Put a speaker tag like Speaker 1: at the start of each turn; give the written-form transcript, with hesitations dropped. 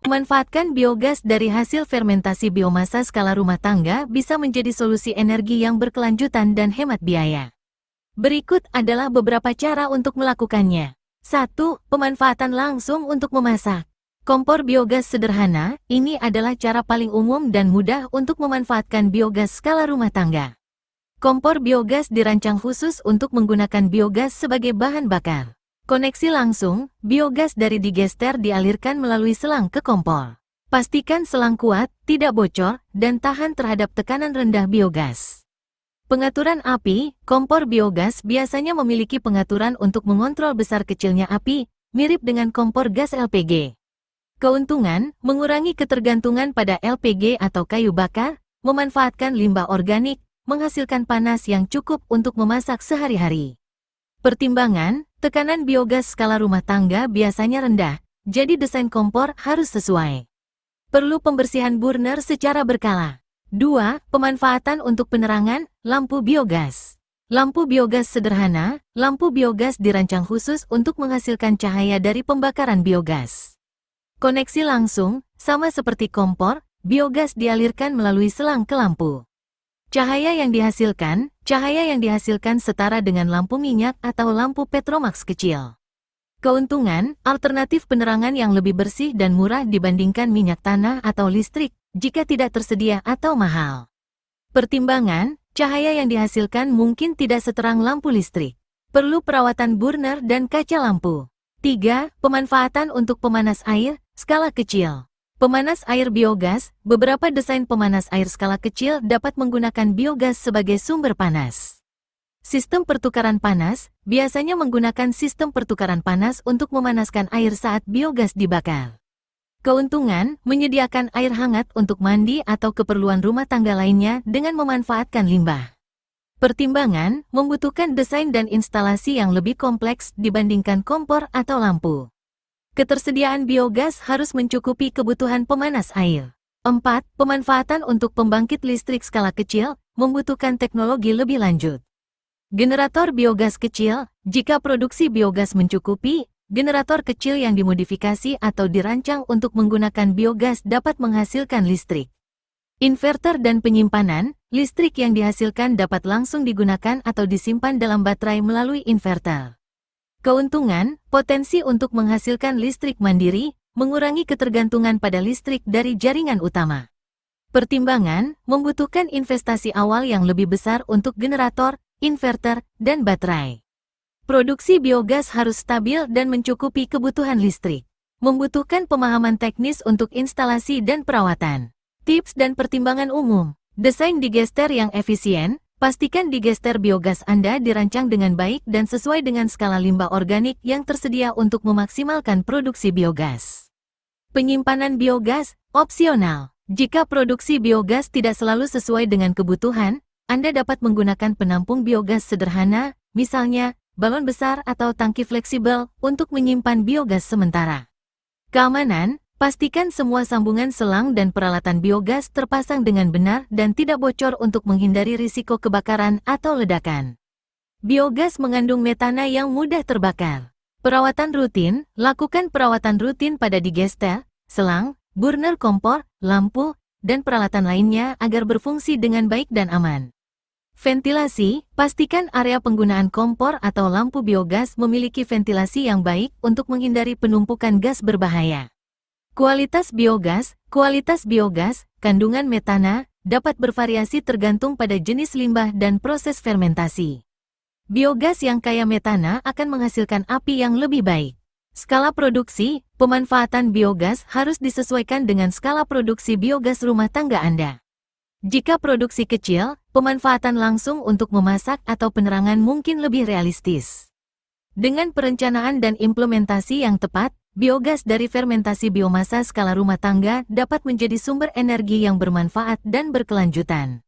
Speaker 1: Memanfaatkan biogas dari hasil fermentasi biomasa skala rumah tangga bisa menjadi solusi energi yang berkelanjutan dan hemat biaya. Berikut adalah beberapa cara untuk melakukannya. 1. Pemanfaatan langsung untuk memasak. Kompor biogas sederhana, ini adalah cara paling umum dan mudah untuk memanfaatkan biogas skala rumah tangga. Kompor biogas dirancang khusus untuk menggunakan biogas sebagai bahan bakar. Koneksi langsung, biogas dari digester dialirkan melalui selang ke kompor. Pastikan selang kuat, tidak bocor, dan tahan terhadap tekanan rendah biogas. Pengaturan api, kompor biogas biasanya memiliki pengaturan untuk mengontrol besar kecilnya api, mirip dengan kompor gas LPG. Keuntungan, mengurangi ketergantungan pada LPG atau kayu bakar, memanfaatkan limbah organik, menghasilkan panas yang cukup untuk memasak sehari-hari. Pertimbangan, tekanan biogas skala rumah tangga biasanya rendah, jadi desain kompor harus sesuai. Perlu pembersihan burner secara berkala. 2. Pemanfaatan untuk penerangan, lampu biogas. Lampu biogas sederhana, lampu biogas dirancang khusus untuk menghasilkan cahaya dari pembakaran biogas. Koneksi langsung, sama seperti kompor, biogas dialirkan melalui selang ke lampu. Cahaya yang dihasilkan setara dengan lampu minyak atau lampu Petromax kecil. Keuntungan, alternatif penerangan yang lebih bersih dan murah dibandingkan minyak tanah atau listrik, jika tidak tersedia atau mahal. Pertimbangan, cahaya yang dihasilkan mungkin tidak seterang lampu listrik. Perlu perawatan burner dan kaca lampu. 3. Pemanfaatan untuk pemanas air, skala kecil. Pemanas air biogas, beberapa desain pemanas air skala kecil dapat menggunakan biogas sebagai sumber panas. Sistem pertukaran panas, biasanya menggunakan sistem pertukaran panas untuk memanaskan air saat biogas dibakar. Keuntungan, menyediakan air hangat untuk mandi atau keperluan rumah tangga lainnya dengan memanfaatkan limbah. Pertimbangan, membutuhkan desain dan instalasi yang lebih kompleks dibandingkan kompor atau lampu. Ketersediaan biogas harus mencukupi kebutuhan pemanas air. 4. Pemanfaatan untuk pembangkit listrik skala kecil, membutuhkan teknologi lebih lanjut. Generator biogas kecil, jika produksi biogas mencukupi, generator kecil yang dimodifikasi atau dirancang untuk menggunakan biogas dapat menghasilkan listrik. Inverter dan penyimpanan, listrik yang dihasilkan dapat langsung digunakan atau disimpan dalam baterai melalui inverter. Keuntungan, potensi untuk menghasilkan listrik mandiri, mengurangi ketergantungan pada listrik dari jaringan utama. Pertimbangan, membutuhkan investasi awal yang lebih besar untuk generator, inverter, dan baterai. Produksi biogas harus stabil dan mencukupi kebutuhan listrik. Membutuhkan pemahaman teknis untuk instalasi dan perawatan. Tips dan pertimbangan umum. Desain digester yang efisien. Pastikan digester biogas Anda dirancang dengan baik dan sesuai dengan skala limbah organik yang tersedia untuk memaksimalkan produksi biogas. Penyimpanan biogas, opsional. Jika produksi biogas tidak selalu sesuai dengan kebutuhan, Anda dapat menggunakan penampung biogas sederhana, misalnya balon besar atau tangki fleksibel, untuk menyimpan biogas sementara. Keamanan. Pastikan semua sambungan selang dan peralatan biogas terpasang dengan benar dan tidak bocor untuk menghindari risiko kebakaran atau ledakan. Biogas mengandung metana yang mudah terbakar. Perawatan rutin, lakukan perawatan rutin pada digester, selang, burner kompor, lampu, dan peralatan lainnya agar berfungsi dengan baik dan aman. Ventilasi, pastikan area penggunaan kompor atau lampu biogas memiliki ventilasi yang baik untuk menghindari penumpukan gas berbahaya. Kualitas biogas, kandungan metana, dapat bervariasi tergantung pada jenis limbah dan proses fermentasi. Biogas yang kaya metana akan menghasilkan api yang lebih baik. Skala produksi, pemanfaatan biogas harus disesuaikan dengan skala produksi biogas rumah tangga Anda. Jika produksi kecil, pemanfaatan langsung untuk memasak atau penerangan mungkin lebih realistis. Dengan perencanaan dan implementasi yang tepat, biogas dari fermentasi biomasa skala rumah tangga dapat menjadi sumber energi yang bermanfaat dan berkelanjutan.